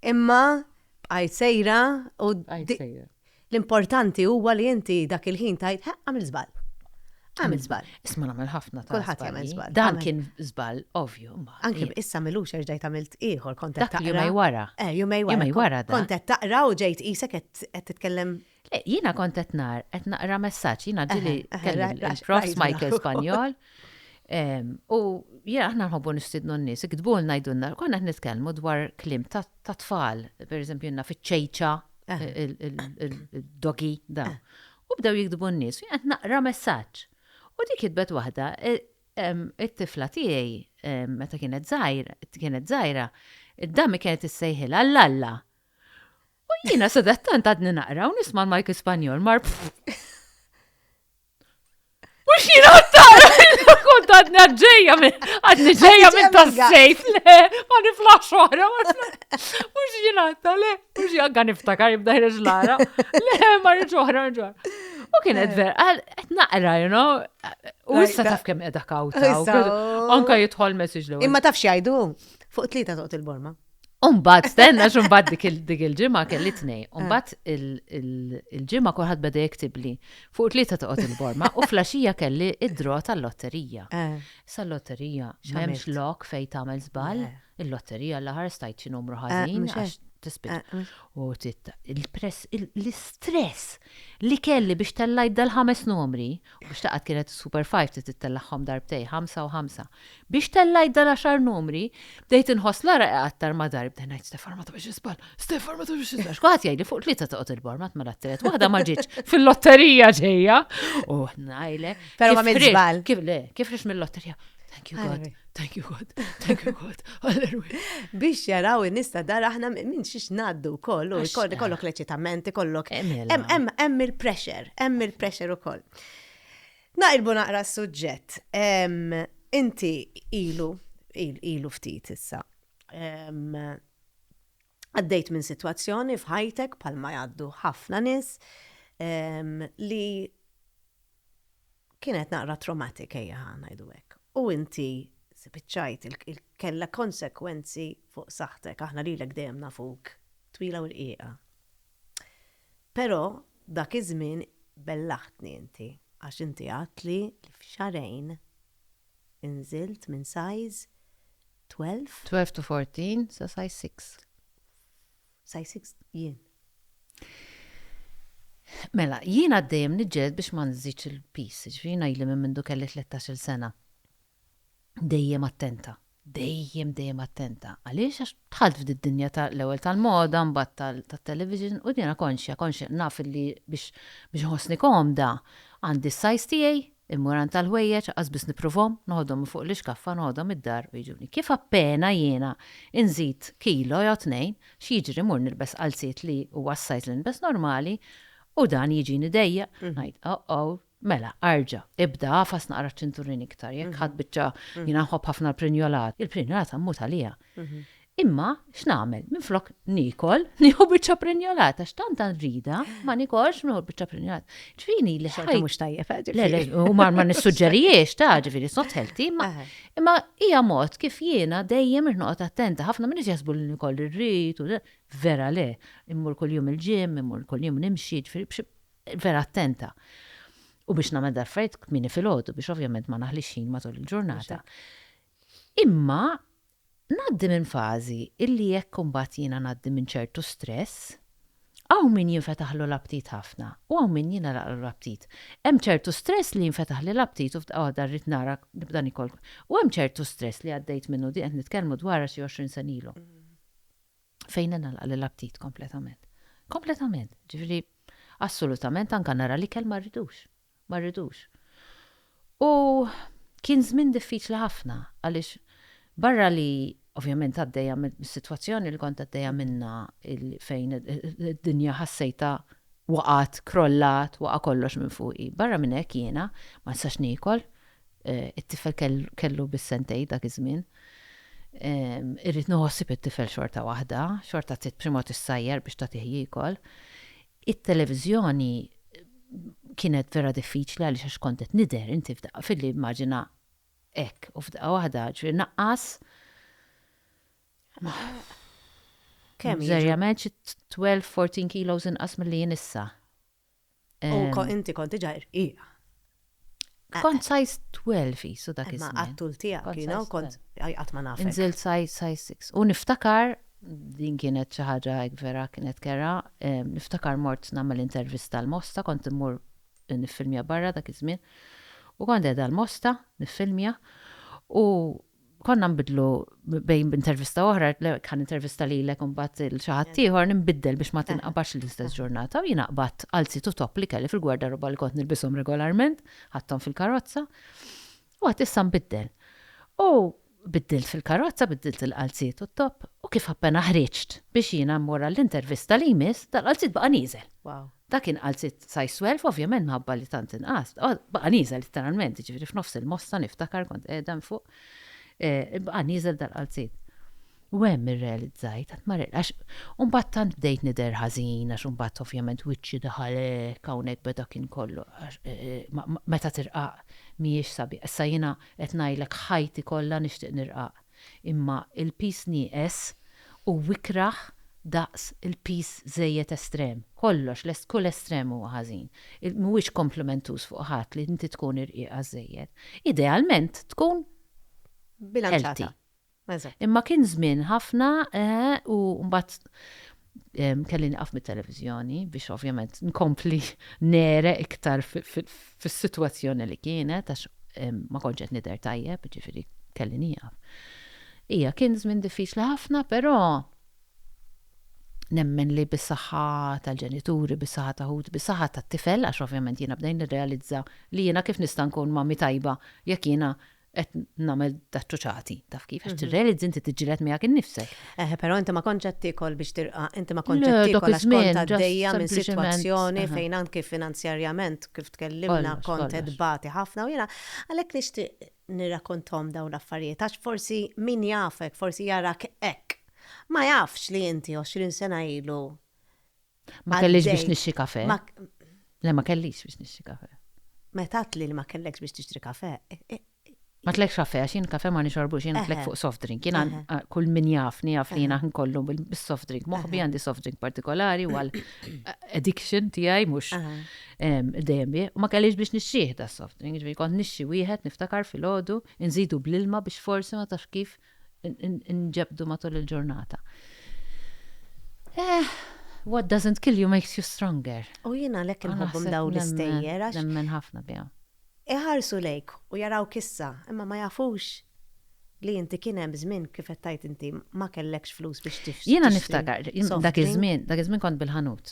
Imma, għajt sejra u l-importanti huwa li inti dak il-ħin tajt, għamil zbal. Għamil zbal. Isma nagħmel ħafna ta' kulħadd jagħmel żball. Dan kien żball ovvju. Anke issa milux ġejt għamilt ieħor kont qed taqra. Dak jumej wara. Jumej wara. Kont qed taqra u ġejt isek qed titkellem. Jiena kont qed naqra messaġġ, jiena ġili il-prof Michael Spanjol. U aħna nħobbu nistidnu n-nies, ikdbu l-najdunna, konna nitkellmu dwar klim ta' tfal, per eżempju jenna fiċ-ċejċa, il-dogi, da. U bdew jikdbu n-nies, u jgħat naqra messaġġ. U dik kitbet waħda, it-tifla tiegħi meta kienet żgħira, id-dami kienet issejħilha l-alla. U jiena sadettant għadni naqra u nisma' l-Mike Spanjol mar. Mux jina għattara, kont għadni ġeja minn tas-sejf, le, għani flax wara, mux jina għattara, mux jina niftakar jibda ġlara, le, marri ġoħra. U kienet ver, għed naqra, u issa taf kem edha kawta, anka jitħol message l-għu. Imma taf xajdu, fuq 3 toqt il-borma. Umbat, stenna xumbat dik il-ġimma kelli tnej. Umbat il-ġimma kolħad beda jektibli fuq 3 toqot il-borma u flaxija kelli id-dro tal-lotterija. Sa l-lotterija, memx lok fej tamel zbal, il-lotterija l-ħar stajt xi numru ħażin għax tispit. U l-istress li kelli biex tellajt dal-5 numri, u biex taqat kienet Super 5 titellaħħom darbtej, 5 u 5. Biex tellajt dal-10 numri, bdejt inħoss lara għattar ma darb, bdejnajt Stefan ma tabiex jisbal, Stefan ma tabiex jisbal. Xkuħat jgħidli fuq 3 toqot il-borma, ma lat-tret, waħda ma ġiċ fil-lotterija ġeja. U najle. Pero ma mid-żbal. Kif rix mill-lotterija? Thank you God. Biex jaraw in-nista dar aħna minn xiex naddu kollu, kollok leċitament, kollok. Hemm il-pressure ukoll. Naqilbu naqra s-suġġett. Inti ilu ftit issa. Għaddejt minn sitwazzjoni f'ħajtek palma jgħaddu ħafna nies li kienet naqra traumatik ejja ngħidu hekk. U inti spiċċajt kella konsekwenzi fuq saħtek, aħna lilek dejjem nafuk twila u rqiqa. Però dak iż-żmien bellaħtni inti għax inti għatli li f'xarejn inżilt minn size 12 to 14, sa size 6. Size 6 jien. Mela, jiena dejjem niġġed biex ma nżidx il-pis, ġifieri jili minn mindu kelli 13 sena. Dejjem attenta. Dejjem attenta. Għaliex għax tħalt f'did dinja l-ewwel tal-moda, mbagħad tat-television u jiena konxja naf li biex ħossni komda għandi s-size tiegħi, immur tal-ħwejjeġ qas biss nipprovhom, noħodhom fuq l-iskaffa, noħodhom id-dar u jiġuni. Kif appena jiena inżid kilo jew 2, x'jiġri mur nilbes qalziet li huwa s-size li nilbes normali u dan jiġini dejja, ngħid mela, arġa, ibda għafas naqra ċinturin iktar, jekk ħadd biċċa jiena nħobb ħafna l-prinjolat. Il-prinjolat ammut għalija. Imma x'nagħmel? Minflok nikol, nieħu biċċa prinjolat, għax tant nrida, ma nikolx nieħu biċċa prinjolat. Ġifieri li Xorta mhux tajjeb. Le, u ma nissuġġerijiex ta' ġifieri not healthy, imma hija mod kif jiena dejjem irnoqgħod attenta, ħafna minn jaħsbu li nikoll irrid u vera le, immur kuljum il-ġim, immur kuljum nimxi, ġifieri vera attenta. U biex nagħmel darfajt kmini fil-ħodu biex ovvjament ma naħlix ħin matul il-ġurnata. Imma ngħaddi minn fażi illi jekk imbagħad jiena ngħaddi minn ċertu stress, hawn min jinfetaħlu l-aptit ħafna u hawn min jiena laqlu l-aptit. Hemm ċertu stress li jinfetaħ li l-aptit u f'daqgħa rrid nara nibda nikol. U hemm ċertu stress li għaddejt minnu di qed nitkellmu dwar xi 20 sen ilu. Fejn nagħlaq l-aptit kompletament. Kompletament. Ġifieri assolutament anke nara li kell ma rridux. U kien żmien diffiċli ħafna għaliex barra li ovvjament għaddejja mis-sitwazzjoni li kont għaddejja minna fejn id-dinja ħassejta waqat, krollat, waqa' kollox minn fuqi. Barra minn hekk jiena ma nistax niekol, it-tifel kellu bis-sentej dak iż-żmien. Irrid noħossib it-tifel xorta waħda, xorta b'xi issajjer biex tagħtih jiekol. It-televiżjoni kienet vera diffiċli għaliex għax kont qed nidher inti fil-li immaġina hekk u f'daqqa waħda ġifieri naqqas. Kemm żerjament 12-14 kilos inqas milli jien issa. U inti kont diġà irqija. Kont size 12 isu dak Ma iż-żmien. għattul tiegħek jiena kont qatt ma nafek. Inżilt size 6. U niftakar din kienet xi ħaġa vera kienet kera, niftakar mort nagħmel intervista l-Mosta, kont immur niffilmja barra dak iż-żmien. U kont qiegħda l-Mosta niffilmja u konna nbidlu bejn intervista oħra, kan intervista lilek u mbagħad il xi ħadd ieħor nbiddel biex ma tinqabax l-istess ġurnata u jiena qbad qalzit u topp li kelli fil-gwardaroba li kont nilbishom regolarment, ħadthom fil-karozza u għad issa nbiddel. U biddilt fil-karozza, biddilt il-qalziet u t-top u kif appena ħriġt biex jiena mmorra l-intervista li jmiss dal-qalziet baqa' nieżel. Wow. Dak kien qalziet size 12 ovvjament minħabba li tant inqas. Baqa' nieżel literalment, ġifieri f'nofs il-Mosta niftakar kont qiegħda fuq. Baqa' nieżel dal-qalziet. U hemm irrealizzajt qatt ma għax mbagħad tant bdejt nidher ħażin għax mbagħad ovvjament wiċċi daħalek hawnhekk beda kien kollu meta tirqaq mhijiex sabiħ. Issa jiena qed ngħidlek ħajti kollha nixtieq nirqaq. Imma il-pis nieqes u wikraħ daqs il-pis żejjed estrem. Kollox kull estrem huwa ħażin. Mhuwiex komplementus fuq ħadd li inti tkun irqiqa żejjed. Idealment tkun bilanċata. Imma kien żmien ħafna u mbagħad kelli nieqaf mit-televiżjoni biex ovvjament nkompli nere iktar fis-sitwazzjoni li kienet għax ma kontx qed nidher tajjeb, ġifieri kelli nieqaf. Hija kien żmien diffiċli ħafna, però nemmen li bis-saħħa tal-ġenituri, bis-saħħa ta' ħut, bis-saħħa tat-tifel għax ovvjament jiena bdejn nirrealizza li jiena kif nista' nkun mammi tajba jekk jiena qed nagħmel daċċuċati taf kif għax tirrealizzi inti tiġġieled miegħek innifsek. Però inti ma kontx qed tikol biex tirqa' inti ma kontx qed tikol għax kont għaddejja minn sitwazzjoni fejn anke finanzjarjament kif tkellimna kont qed bati ħafna u jiena għalhekk nixtieq nirrakkonthom dawn l-affarijiet għax forsi min jafek, forsi jarak hekk. Ma jafx li inti 20 sena ilu. Ma kellix biex nixxi kafe. Le ma kellix biex nixxi kafe. Meta tli li ma kellekx biex tixtri kafe. Ma tlekx kafe, għax jien kafe ma nixorbux, jien tlek fuq soft drink. Jien kull min jafni jaf li jiena nkollu bis-soft drink. Moħbi għandi soft drink partikolari u għal addiction tiegħi mhux dejjem u ma kellix biex nixxih da soft drink. Ġifieri kont nixxi wieħed niftakar filgħodu, nżidu bl-ilma biex forsi ma tafx kif nġebdu matul il-ġurnata. What doesn't kill you makes you stronger. U jiena lek inħobbhom daw l-istejjer għax Nemmen ħafna biha. iħarsu lejk u jaraw kissa, imma ma jafux li inti kien hemm żmien kif qed tajt inti ma kellekx flus biex tixtri. Jiena niftakar, dak iż-żmien kont bil-ħanut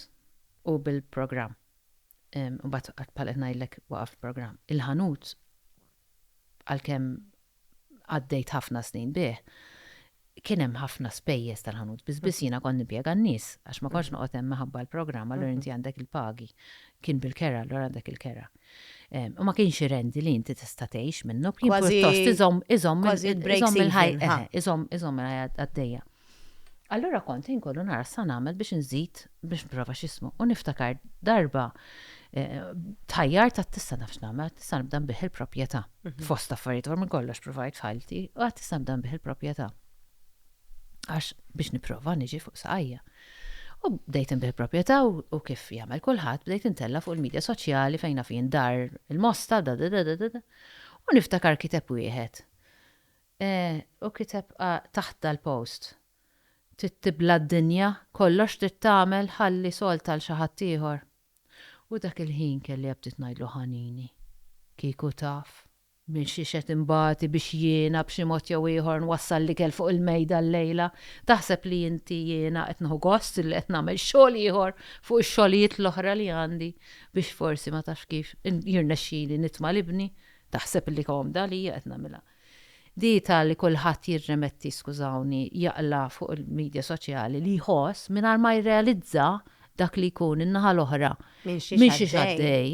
u bil-programm. U bat bħal ngħidlek waqaf program. Il-ħanut għalkemm għaddejt ħafna snin bih, kien hemm ħafna spejjeż tal-ħanut. Biss jiena kont nibbjega n-nies għax ma kontx noqgħod hemm maħabba l-programm, allura inti għandek il-pagi. Kien bil-kera, allura għandek il-kera. U ma kienx rendi li inti tista' tgħix minnu, kien pjuttost iżomm il-ħajja għaddejja. Allura kont inkollu nara sa nagħmel biex nżid biex nipprova x'ismu. U niftakar darba tħajjar ta' tista' nafx nagħmel, tista' nibda nbih il-proprjetà. Fost affarijiet minn kollox provide fajlti u għad tista' nibda nbih il-proprjetà. Għax biex nipprova niġi fuq saqajja. U bdejt nbih il-proprjetà u kif jagħmel kulħadd bdejt intella fuq il-medja soċjali fejn fin dar il-mosta u niftakar kiteb wieħed. U kiteb taħt dal-post. Tittibla d-dinja, kollox tittamel ħalli sol tal-xi ħadd ieħor. U dak il-ħin kelli jabtit ngħidlu ħanini. Kieku taf, minn xi xed imbagħti biex jiena b'xi mod jew ieħor nwassal li kell fuq il-mejda l-lejla. Taħseb li inti jiena qed nieħu gost li qed nagħmel xogħol ieħor fuq ix-xogħlijiet l-oħra li għandi biex forsi ma tafx kif jirnexxieli nitma' libni. Taħseb li komda li qed nagħmilha. Dita li kulħadd jirremetti, skużawni, jaqla fuq il-medja soċjali li jħoss mingħajr ma jirrealizza dak li jkun in-naħa l-oħra minn xi għaddej.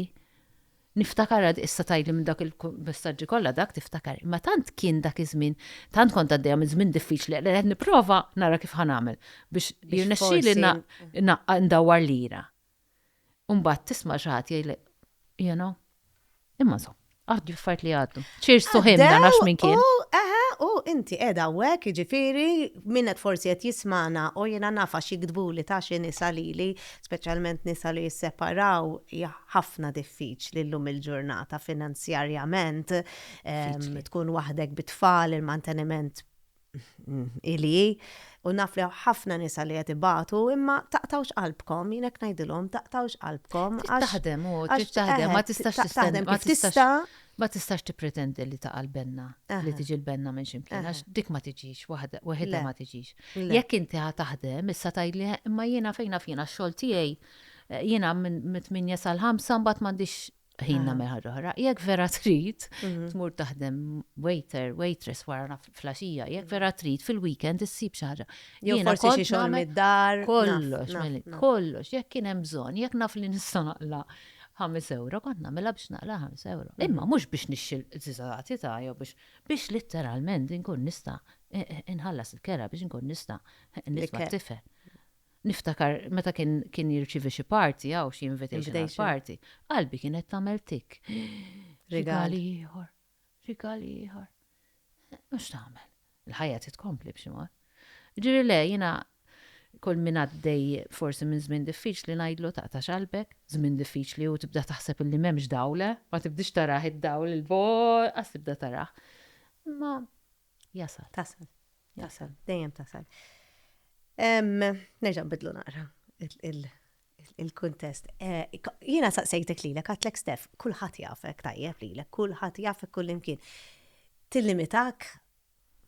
Niftakar issa tajli minn dak il-messaġġi kollha dak tiftakar. Ma tant kien dak iż-żmien, tant kont għaddejja minn żmien diffiċli li qed nipprova nara kif ħanamel biex jirnexxieli ndawwar lira. U mbagħad tisma' xi ħadd jgħidlek, imma so. Għaddu fajt li għaddu. Cheers to him, da nax minn kien. Inti edha għek, ġifiri, minnet forsi għet jismana, u jena nafa xigdbu li ta' xie nisa li, specialment nisa li jisseparaw, ħafna diffiċ li l-lum il-ġurnata finanzjarjament, tkun wahdek bitfall, il-manteniment ili, u naf li ħafna nisa li jatibatu, imma taqtawx qalbkom, jinek najdilom, taqtawx qalbkom. Taħdem, ma tistax tipretendi li ta' qalbenna, li tiġi l-benna minn ximkien, għax dik ma tiġix, waħda ma tiġix. Jekk inti taħdem, issa tajli, imma jiena fejna fina x-xogħol tiegħi, jiena minn 8 sal-5 mbagħad m'għandix ħin nagħmel ħaġa oħra. Jekk vera trid tmur taħdem waitress wara flaxija, jekk vera trid fil-weekend issib xi ħaġa. Jew forsi xi xogħol mid-dar. Kollox, jekk kien hemm bżonn, jekk naf li nista' naqla 5 euro, kont nagħmilha biex naqla 5 euro. Imma mhux biex nixxil żiżati ta' jew biex litteralment inkun nista' inħallas il-kera biex inkun nista' nisma' tifel. Niftakar meta kien jirċivi xi party jew xi invitation party, qalbi kienet tagħmel tik. Rigali ieħor. Mhux tagħmel. Il-ħajja titkompli b'xi mod. Ġieli le jiena kull min għaddej forsi minn żmien diffiċli ngħidlu taqtax qalbek, żmien diffiċli u tibda taħseb illi m'hemmx dawle, ma tibdix taraħ id-dawl il-bol, qas tibda taraħ. Ma jasal. Tasal, dejjem tasal. Nerġa' nbidlu naqra il-kuntest. Jiena saqsejtek lilek għatlek Stef, kulħadd jafek tajjeb lilek, kulħadd jafek kull imkien. Tillimitak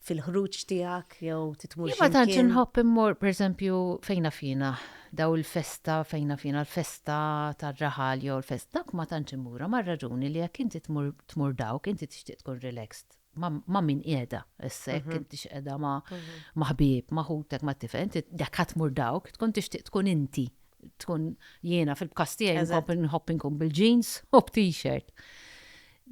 fil-ħruġ tiegħek jew titmur xi. Ma tantx inħobb immur pereżempju fejna fina daw il-festa fejna fina l-festa tar-raħal jew l-festa dak ma tantx immura ma raġuni li jekk inti tmur dawk inti tixtieq tkun relaxed. Ma min qiegħda issek inti x'qiegħda ma' ħbieb, ma' ħutek, ma' tifel, inti dak tmur dawk tkun tixtieq tkun inti. Tkun jiena fil-b'kas tiegħi nħobb inkun bil-jeans u b't-shirt.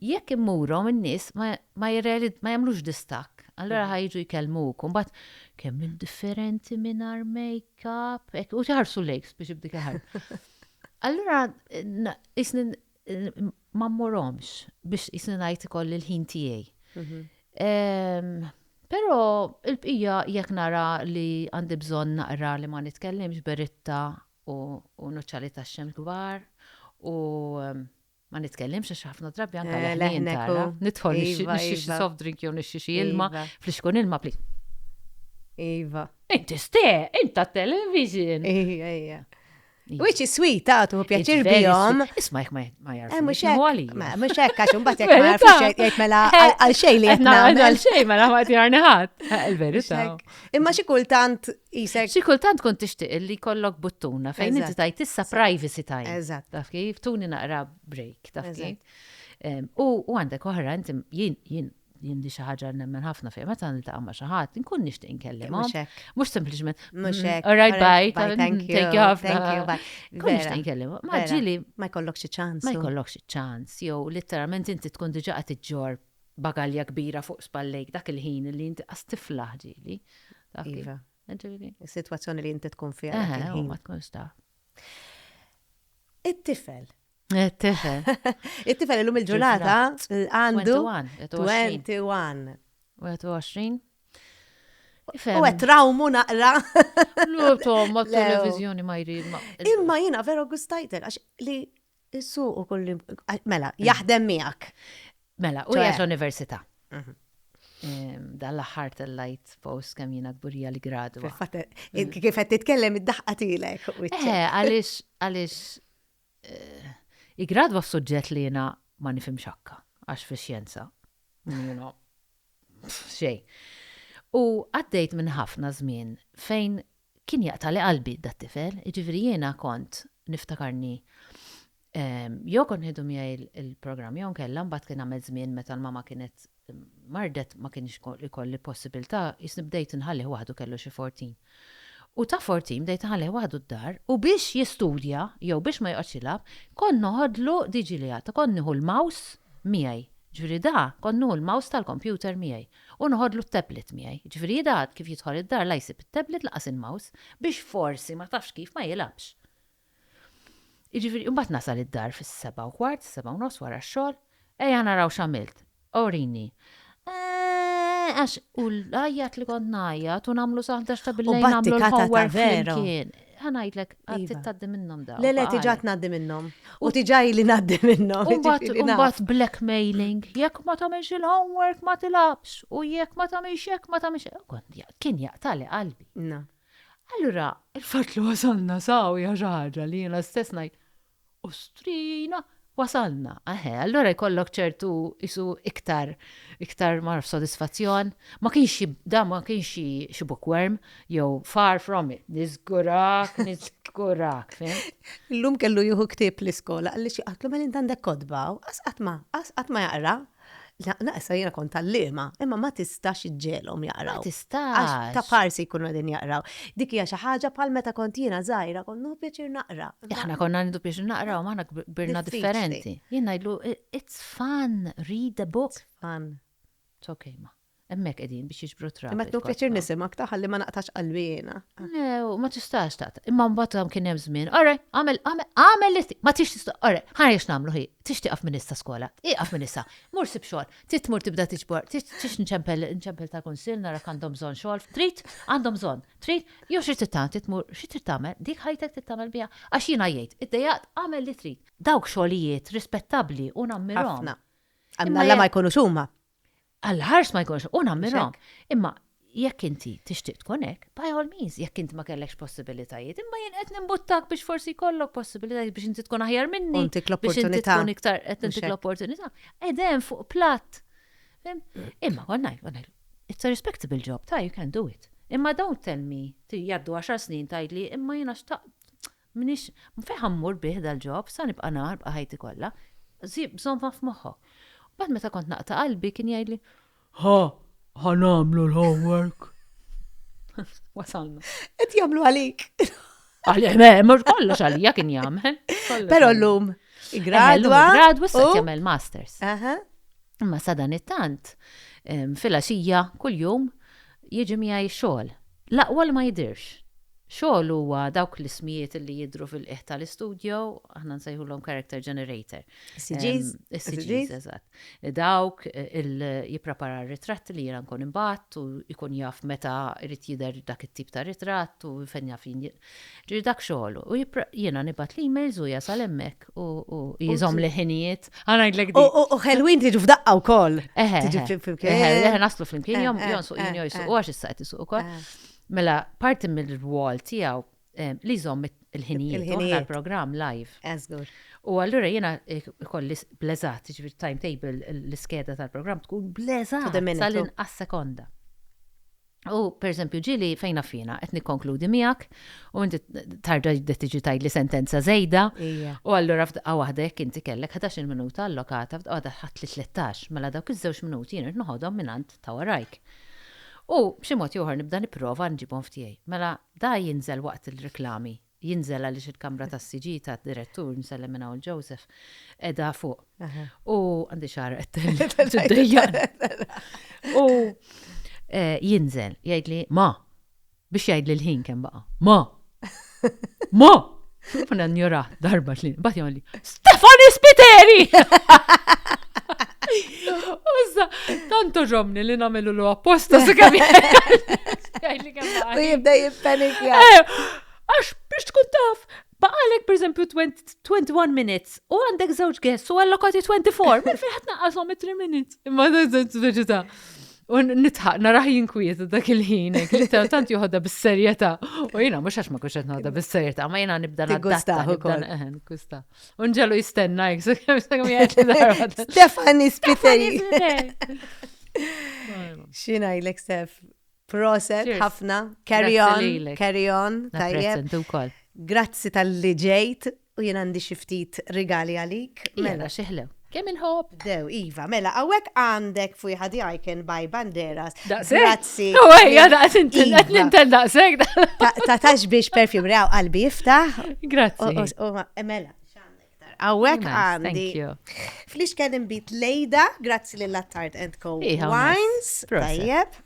Jekk immurhom in-nies ma jagħmlux distakk. Allora ħajġu jkellmuk, mbagħad kemm indifferenti mingħajr make-up, u ħarsu lejks biex ibdik ħar. Allura isni ma mmurhomx biex isni ngħid ikoll il-ħin tiegħi. Però il-bqija jekk nara li għandi bżonn naqra li ma nitkellimx beritta u nuċċali tax-xemx kbar u ma nitkellimx għax ħafna drabi anke leħnieku. Nidħol nixxi soft drink jew nixxi xi ilma, fl-ixkun ilma pli. Iva. Inta television. Ija. Which is sweet, tu pjaċir bijom. Isma' ma jarfu. Mux hekk, għax unbat jek ma jarfux jgħid mela għal-xej li jgħid namel. Għal-xej mela ma tjarniħat. Il-verita. Imma xi kultant isek. Xi kultant kont tixtieq li kollok buttuna fejn inti tajt issa privacy time. Eżatt. Taf kif? Tuni naqra break, taf kif? U għandek oħra, inti jien di xi ħaġa nemmen ħafna fejn meta niltaqa' ma' xi ħadd inkun nixtieq inkellem. Mhux sempliċement. Mhux hekk. All right, bye. Thank you. Take you off. Thank you, bye. Kun nixtieq inkellem. Ma ġieli ma jkollokx ċans. ma jkollokx ċans. Jew litteralment inti tkun diġà qed iġġor bagalja kbira fuq spallejk dak il-ħin li inti qas tiflaħ ġieli. Iva. Ġieli. Is-sitwazzjoni li inti tkun fiha. Ma tkunx taf. It-tifel. It-tifel. It-tifel illum il-ġurnata għandu 21. 21. U għet rawmu naqra. Ma televizjoni ma jrid. Imma jina vera gustajtek, għax li s-suq u kulli, mela, jaħdem miegħek. Mela, u jgħax università. Dal-aħħar tal-lajt post kemm jiena kburija li gradwa. Kif qed titkellem id-daħqa tilek. Għaliex igradwa f'suġġett li jiena ma nifhem xakka għax fix-xjenza. Xejn. U għaddejt minn ħafna żmien fejn kien jaqtali qalbi dat-tifel, jiġifieri jiena kont niftakarni jew kont nieħdu miegħi il-programm jew nkella mbagħad kien għamel żmien meta l-mama kienet mardet ma kienx ikolli possibilità jisnibdejt inħalli waħdu kellu xi 14. U ta' 14 bdejt inħalli waħdu d-dar u biex jistudja jew biex ma joqgħodx jilgħab kont noħodlu diġilijata, kont nieħu l-mouse miegħi. Ġifieri da kont nieħu l-mouse tal-kompjuter miegħi u noħodlu t-tablet miegħi. Ġifieri da kif jidħol id-dar la jsib it-tablet laqas il-mouse biex forsi ma tafx kif ma jilabx. Ġifieri mbagħad nasal id-dar fis-7:15, 7:30 wara x-xogħol, ejja naraw x'għamilt. Orini. Għax u l-għajjat li kont najjat u namlu saħdax ta' bil-lejn namlu l-homework flimkien. Ħanajdlek, għad taddi minnom da. Le, tiġat naddi minnom. U tiġaj li naddi minnom. Umbat blackmailing, jekk ma tamiex il-homework ma tilabx, u jekk ma tamiex jekk ma tamiex. Kien jaqtali qalbi. Allura, il-fat li wasalna sawi ħaġa li jena stess najt, Ostrina, wasalna. Allura jkollok ċertu isu iktar marf sodisfazzjon. Ma kienx xi bookworm, jew far from it. Nizgurak, fim? Illum kellu juhu ktib l-iskola, għalli xi qatlu mal intandek kodba, qasqat ma jaqra. Naqsa jena kont tal-lima, imma ma tistax iġġelhom jaqraw. Ma tistax. Ta' parsi jkunu għedin jaqraw. Dik hija xi ħaġa bħal meta kont jiena żgħira, kont nu pjaċir naqra. Aħna konna nidu pjaċir naqra u maħna birna differenti. Jien ngħidlu, it's fun, read the book. Fun. It's okay ma. Emmek qegħdin biex jiġbru trab. Imma tnu pjaċir nisimak taħalli ma naqtax qalbi jiena. Ma tistax taqta. Imma mbagħad kien hemm żmien. Ora, għamel li ma tix tista' ora, ħarex nagħmlu hi. Tix tieqaf minn issa skola. Iqaf minn issa. Mur sib xogħol. Titmur tibda tiġbor. Tix nċempel ta' kunsill nara għandhom bżonn xogħol. Trid għandhom bżonn. Trid jew xi titmur xi trid tagħmel, dik ħajtek titagħmel biha. Għax jiena jgħid, id-dejjaq għamel li trid. Dawk xogħlijiet rispettabbli u nammirhom. Alla ma jkunux huma. Għal-ħars ma jkunx, nammirhom. Imma jekk inti tixtieq tkun hekk, by all means, jekk inti ma kellekx possibilitajiet, imma jien qed nimbuttak biex forsi jkollok possibilitajiet biex inti tkun aħjar minni. Biex inti tkun iktar qed intik l-opportunità. Edem fuq platt. Imma għonnaj, it's a respectable job, you can do it. Imma don't tell me, jaddu 10 snin tajdli, imma jiena minix, feħammur bih dal-job, sa nibqa' nar bqa' ħajti kollha. Bżonn ma f'moħħok. Bad meta kont naqta' qalbi kien jgħidli, ħanamlu l-homework. Wasalna. Qed jagħmlu għalik. Mhux kollox għalija kien jagħmel. Però llum igradwa sa jagħmel masters. Imma sa dan it-tant filgħaxija kuljum jiġi miegħi xogħol. L-aqwa li ma jidirx. xogħol huwa dawk l-ismijiet li jidru fil-qiegħ tal-istudio, aħna nsejħulhom character generator. Is-CGs, eżatt. Dawk jipprepara r-ritratt li jiena nkun imbagħad u jkun jaf meta irid jidher dak it-tip ta' ritratt u fejn jaf ġiri dak xogħol. U jiena nibgħat l-emails u jasal hemmhekk u jżomm li ħinijiet. Ngħidlek dik. U ħelwin tiġu f'daqqa wkoll. Naslu flimkien jom suq jien jsuq għax issa qed isuq ukoll. Mela, parti mill-rwol tiegħu li jżomm il-ħinijiet oħra l-programm live. U allura jiena kolli bleżat, ġifieri timetable l-iskeda tal-programm tkun bleżat sal-inqas sekonda. U pereżempju ġieli fejna fina qed nikkonkludi miegħek u inti tarġa' tiġi tgħidli sentenza żejda u allura f'daqqa waħda jekk inti kellek 11 minuta allokata f'daqqa waħda ħadd li 13 mela dawk iż-żewġ minuti jien irid noħodhom mingħand ta' warajk. U b'xi mod ieħor nibda nipprova nġibhom f'tiegħi. Mela da jinżel waqt il-reklami. Jinżel għaliex il-kamra tas-CG tad-direttur nsellem minn hawn Joseph qiegħda fuq. U għandi xara qed U jinżel jgħidli ma biex jgħidli l-ħin kemm baqa'. Ma! Funa njura darba tlin. Bat jgħidli Stefani Spiteri! Użza, tanto ġomni li namelu l apposta se kemm jgħidli kemm baqa'. U jibda jippanikja. Għax biex tkun taf, baqalek per esempio 21 minutes u għandek żewġ guests u allokati 24, minn fejn ħadd naqqashom 3 minutes. Imma veġita. U nitħaq naraħ jinkwiet dak il-ħin, li tant joħodha bis-serjetà. U jiena mhux għax ma kunx qed noħodha bis-serjetà, ma jiena nibda nadatta ukoll. U nġelu jistenna kemm jgħid darba. Stefani Spiteri. X'ingħidlek Stef? Proset ħafna. Carry on. Tajjeb. Grazzi tal-li ġejt u jien għandi xi ftit rigali għalik. Mela xeħlew. Kemm inħobb? Dew, Iva, mela, għawek għandek fuj ħadi icon by Banderas. Grazzi. Uwejja, daqs nintel daqseg. Ta' tax biex perfume rew qalbi jiftaħ. Grazzi. Mela, għawek għandi. Flix kellim bit Lejda, grazzi li Lattard & Co. Wines. Tajjeb.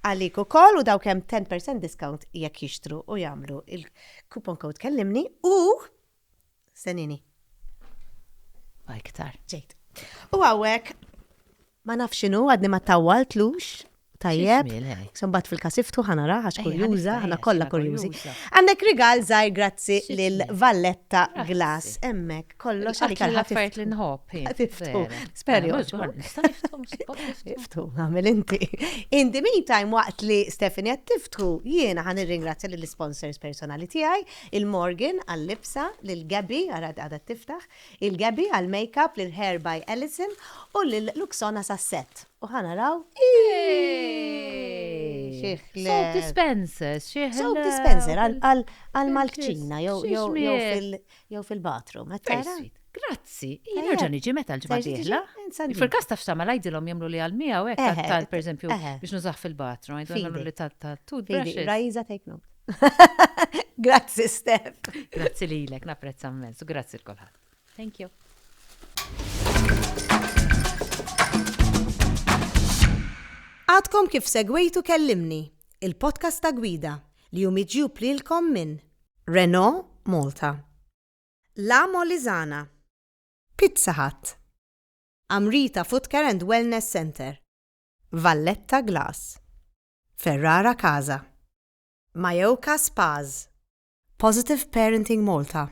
Għalik u koll u daw kem 10% discount jekk jixtru u jamlu il-coupon code kellimni u senini. Iktar. Ġejt. U għawek, ma nafxinu, għadni ma tawaltlux, tajjeb. Sombat fil-kasiftu ħanara, għax kurjuża, ħana kolla kurjużi. Għandek rigal zaħir grazzi lil-Valletta Glass. Emmek, kollox għalik għal-ħafajt l-inħob. Tiftu. Sperju. Tiftu, għamil inti. In the meantime, waqt li Stephanie għat tiftu, jiena ħan ringrazzja l-sponsors personali tijaj, il-Morgan għal-libsa, l-Gabi għad tiftaħ, il-Gabi għal-makeup, l-Hair by Ellison u l-Luxona Sasset. U ħana raw. Soap dispenser. Soap dispenser għal-malkċina jew fil-bathroom. Grazzi. Nerġa' niġi meta l-ġimgħa dieħla. Fil-każ taf x'tagħmel ngħidilhom jagħmlu li għal-mija u hekk tal pereżempju biex nużaħ fil-bathroom. Jgħidu li tal-toothbrushes. Rajza take note. Grazzi, Steph. Grazzi lilek, napprezza immens. Grazzi l-kulħadd. Thank you. Għadkom kif segwejtu kellimni, il-podcast ta' gwida li jumiġġub lilkom minn Renault Malta, La Molizana, Pizza Hut, Amrita Foot Care and Wellness Center, Valletta Glass, Ferrara Casa, Majoka Spas, Positive Parenting Malta,